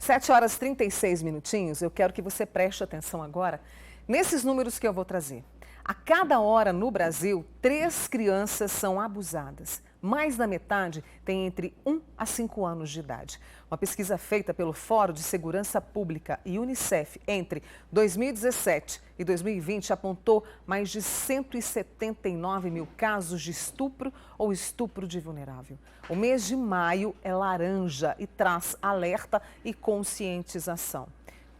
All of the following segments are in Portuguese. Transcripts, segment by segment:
7 horas e 36 minutinhos, eu quero que você preste atenção agora nesses números que eu vou trazer. A cada hora no Brasil, 3 crianças são abusadas. Mais da metade tem entre 1 a 5 anos de idade. Uma pesquisa feita pelo Fórum de Segurança Pública e Unicef entre 2017 e 2020 apontou mais de 179 mil casos de estupro ou estupro de vulnerável. O mês de maio é laranja e traz alerta e conscientização.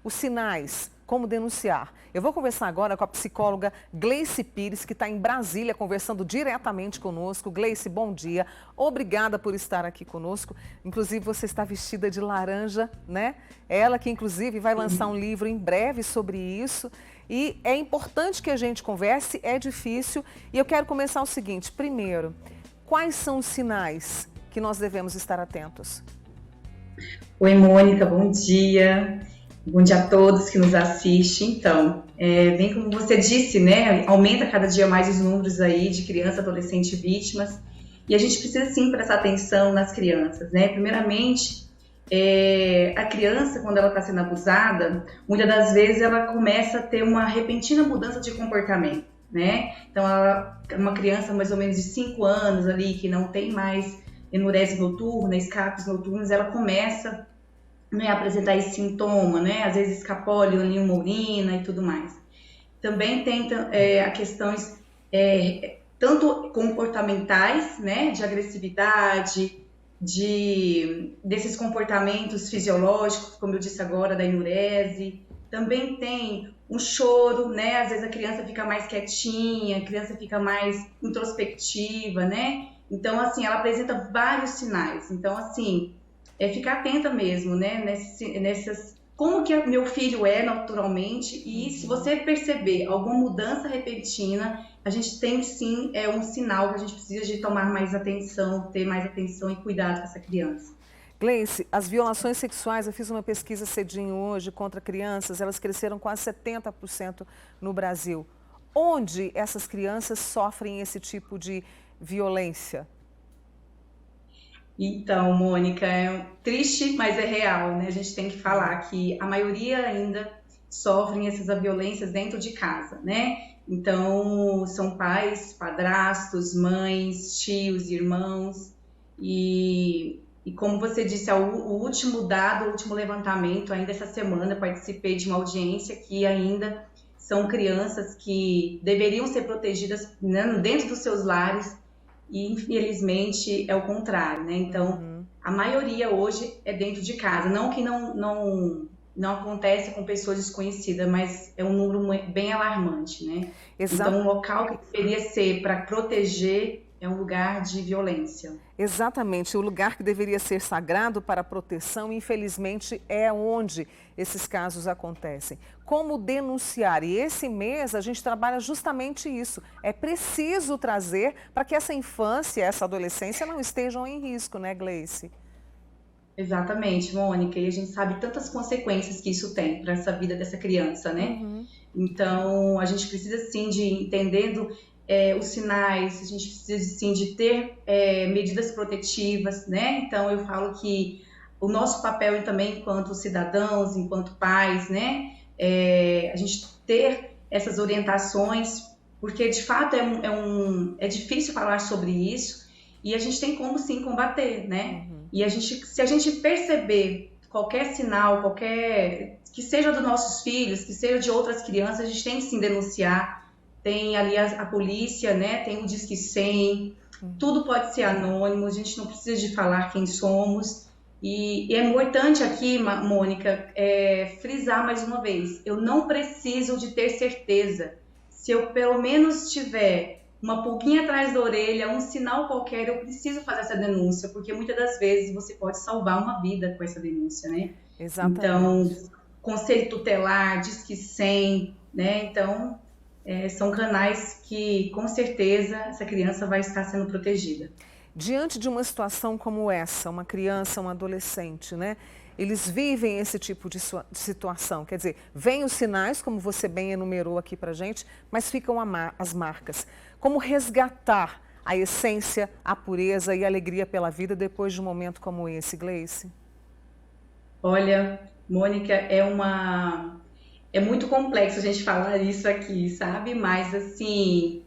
Os sinais, como denunciar? Eu vou conversar agora com a psicóloga Gleice Pires, que está em Brasília, conversando diretamente conosco. Gleice, bom dia. Obrigada por estar aqui conosco. Inclusive, você está vestida de laranja, né? Ela que, inclusive, vai lançar um livro em breve sobre isso. E é importante que a gente converse, é difícil. E eu quero começar o seguinte. Primeiro, quais são os sinais que nós devemos estar atentos? Oi, Mônica, bom dia. Bom dia a todos que nos assistem. Então, bem como você disse, né, aumenta cada dia mais os números aí de crianças, adolescentes vítimas, e a gente precisa sim prestar atenção nas crianças, né? Primeiramente, a criança, quando ela está sendo abusada, muitas das vezes ela começa a ter uma repentina mudança de comportamento, né? Então, uma criança mais ou menos de 5 anos ali, que não tem mais enurese noturna, escapes noturnos, ela começa, né, apresentar esse sintoma, né? Às vezes escapole, uma urina e tudo mais. Também tem a questões tanto comportamentais, né, de agressividade, desses comportamentos fisiológicos, como eu disse agora, da enurese. Também tem um choro, né? Às vezes a criança fica mais quietinha, a criança fica mais introspectiva, né? Então, assim, ela apresenta vários sinais. Então, assim, ficar atenta mesmo, né, nessas, como que meu filho é naturalmente, e se você perceber alguma mudança repentina, a gente tem sim, um sinal que a gente precisa de tomar mais atenção, ter mais atenção e cuidado com essa criança. Gleice, as violações sexuais, eu fiz uma pesquisa cedinho hoje contra crianças, elas cresceram quase 70% no Brasil. Onde essas crianças sofrem esse tipo de violência? Então, Mônica, é triste, mas é real, né? A gente tem que falar que a maioria ainda sofrem essas violências dentro de casa, né? Então, são pais, padrastos, mães, tios, irmãos. E como você disse, o último dado, o último levantamento, ainda essa semana, eu participei de uma audiência que ainda são crianças que deveriam ser protegidas, né, dentro dos seus lares, e infelizmente é o contrário, né? Então, a maioria hoje é dentro de casa. Não que não acontece com pessoas desconhecidas, mas é um número bem alarmante, né? Exato. Então, um local que deveria ser para proteger é um lugar de violência. Exatamente, o lugar que deveria ser sagrado para a proteção, infelizmente, é onde esses casos acontecem. Como denunciar? E esse mês a gente trabalha justamente isso. É preciso trazer para que essa infância, essa adolescência não estejam em risco, né, Gleice? Exatamente, Mônica, e a gente sabe tantas consequências que isso tem para essa vida dessa criança, né? Então, a gente precisa sim de entendendo os sinais, a gente precisa sim de ter medidas protetivas, né? Então, eu falo que o nosso papel também enquanto cidadãos, enquanto pais, né? A gente ter essas orientações, porque de fato é difícil falar sobre isso e a gente tem como sim combater, né? E se a gente perceber qualquer sinal, que seja dos nossos filhos, que seja de outras crianças, a gente tem que sim denunciar. Tem ali a polícia, né? Tem o Disque 100, tudo pode ser anônimo, a gente não precisa de falar quem somos. E é importante aqui, Mônica, frisar mais uma vez, eu não preciso de ter certeza. Se eu pelo menos tiver uma pulguinha atrás da orelha, um sinal qualquer, eu preciso fazer essa denúncia, porque muitas das vezes você pode salvar uma vida com essa denúncia, né? Exatamente. Então, Conselho Tutelar, Disque 100, né? Então, são canais que, com certeza, essa criança vai estar sendo protegida. Diante de uma situação como essa, uma criança, um adolescente, né? Eles vivem esse tipo de situação, quer dizer, vêm os sinais, como você bem enumerou aqui pra gente, mas ficam as marcas. Como resgatar a essência, a pureza e a alegria pela vida depois de um momento como esse, Gleice? Olha, Mônica, é muito complexo a gente falar isso aqui, sabe? Mas assim,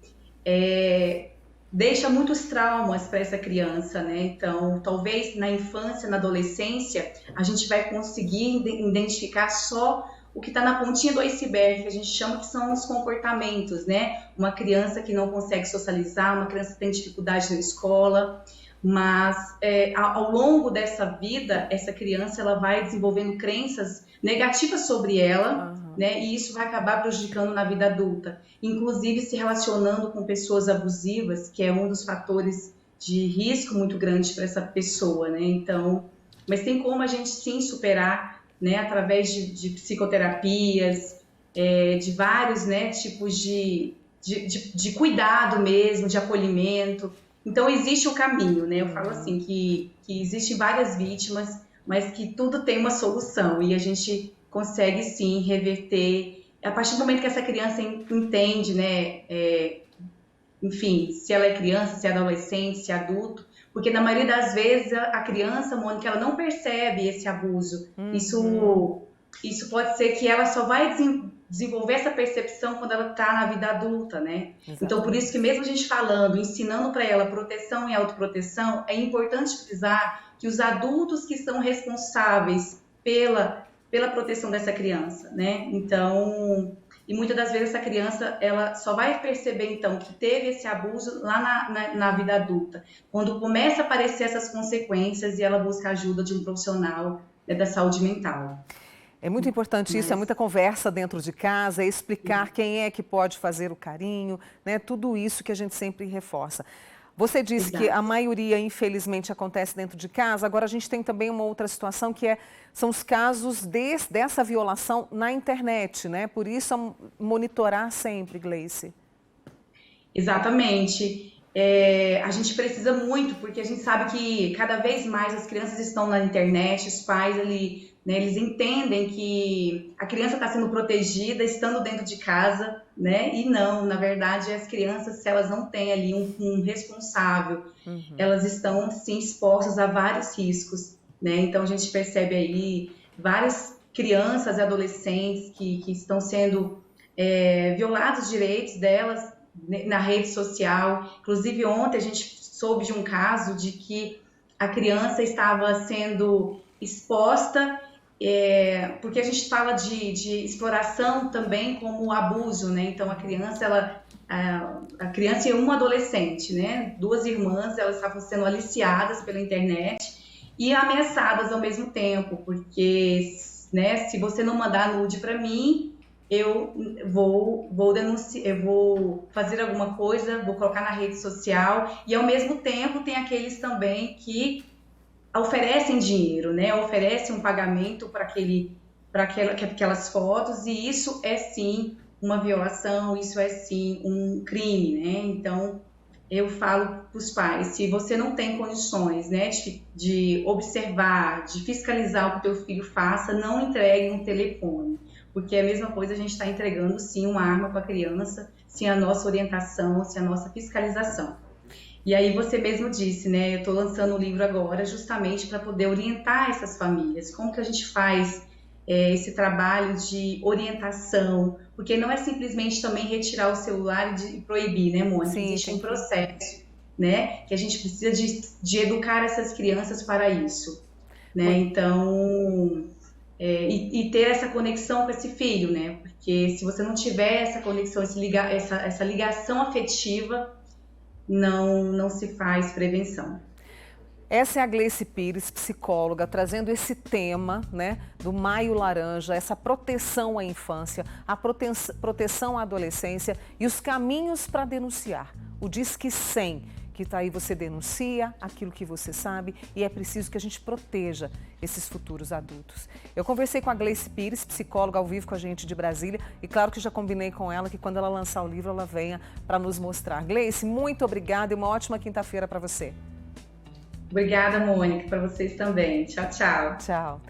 é, deixa muitos traumas para essa criança, né? Então, talvez na infância, na adolescência, a gente vai conseguir identificar só o que está na pontinha do iceberg, que a gente chama que são os comportamentos, né? Uma criança que não consegue socializar, uma criança que tem dificuldade na escola, mas ao longo dessa vida, essa criança ela vai desenvolvendo crenças negativas sobre ela, né? E isso vai acabar prejudicando na vida adulta, inclusive se relacionando com pessoas abusivas, que é um dos fatores de risco muito grande para essa pessoa, né? Então, mas tem como a gente sim superar, né? Através de psicoterapias, de vários, né, tipos de cuidado mesmo, de acolhimento. Então, existe o caminho, né? Eu falo assim, que existem várias vítimas, mas que tudo tem uma solução e a gente consegue, sim, reverter. A partir do momento que essa criança entende, né? Enfim, se ela é criança, se é adolescente, se é adulto, porque na maioria das vezes a criança, Mônica, ela não percebe esse abuso. Isso pode ser que ela só vai desenvolver essa percepção quando ela está na vida adulta, né? Exatamente. Então, por isso que mesmo a gente falando, ensinando para ela proteção e autoproteção, é importante frisar que os adultos que são responsáveis pela proteção dessa criança, né? Então, e muitas das vezes essa criança, ela só vai perceber, então, que teve esse abuso lá na vida adulta, quando começa a aparecer essas consequências e ela busca a ajuda de um profissional, né, da saúde mental. É muito importante isso, é muita conversa dentro de casa, é explicar quem é que pode fazer o carinho, né? Tudo isso que a gente sempre reforça. Você disse que a maioria, infelizmente, acontece dentro de casa. Agora, a gente tem também uma outra situação que são os casos dessa violação na internet, né? Por isso, monitorar sempre, Gleice. Exatamente. A gente precisa muito, porque a gente sabe que cada vez mais as crianças estão na internet, os pais ali, né, eles entendem que a criança está sendo protegida estando dentro de casa, né? E não, na verdade, as crianças, se elas não têm ali um responsável, elas estão, sim, expostas a vários riscos, né? Então, a gente percebe aí várias crianças e adolescentes que estão sendo violados os direitos delas na rede social. Inclusive, ontem a gente soube de um caso de que a criança estava sendo exposta, porque a gente fala de exploração também como abuso, né? Então, a criança e uma adolescente, né? Duas irmãs, elas estavam sendo aliciadas pela internet e ameaçadas ao mesmo tempo, porque, né, se você não mandar nude para mim, eu vou denunciar, eu vou fazer alguma coisa, vou colocar na rede social. E ao mesmo tempo tem aqueles também que oferecem dinheiro, né? Oferecem um pagamento para aquelas fotos, e isso é sim uma violação, isso é sim um crime, né? Então eu falo para os pais, se você não tem condições, né, de observar, de fiscalizar o que o teu filho faça, não entregue um telefone. Porque é a mesma coisa, a gente está entregando, sim, uma arma para a criança, sem a nossa orientação, sem a nossa fiscalização. E aí você mesmo disse, né, eu estou lançando um livro agora justamente para poder orientar essas famílias. Como que a gente faz esse trabalho de orientação? Porque não é simplesmente também retirar o celular e proibir, né, Mônica? Sim, existe um processo, né, que a gente precisa de educar essas crianças para isso, né? Então... E ter essa conexão com esse filho, né? Porque se você não tiver essa conexão, essa ligação afetiva, não se faz prevenção. Essa é a Gleice Pires, psicóloga, trazendo esse tema, né, do Maio Laranja, essa proteção à infância, a proteção à adolescência e os caminhos para denunciar. O Disque 100, que está aí, você denuncia aquilo que você sabe e é preciso que a gente proteja esses futuros adultos. Eu conversei com a Gleice Pires, psicóloga, ao vivo com a gente de Brasília, e claro que já combinei com ela que quando ela lançar o livro, ela venha para nos mostrar. Gleice, muito obrigada e uma ótima quinta-feira para você. Obrigada, Mônica, para vocês também. Tchau, tchau. Tchau.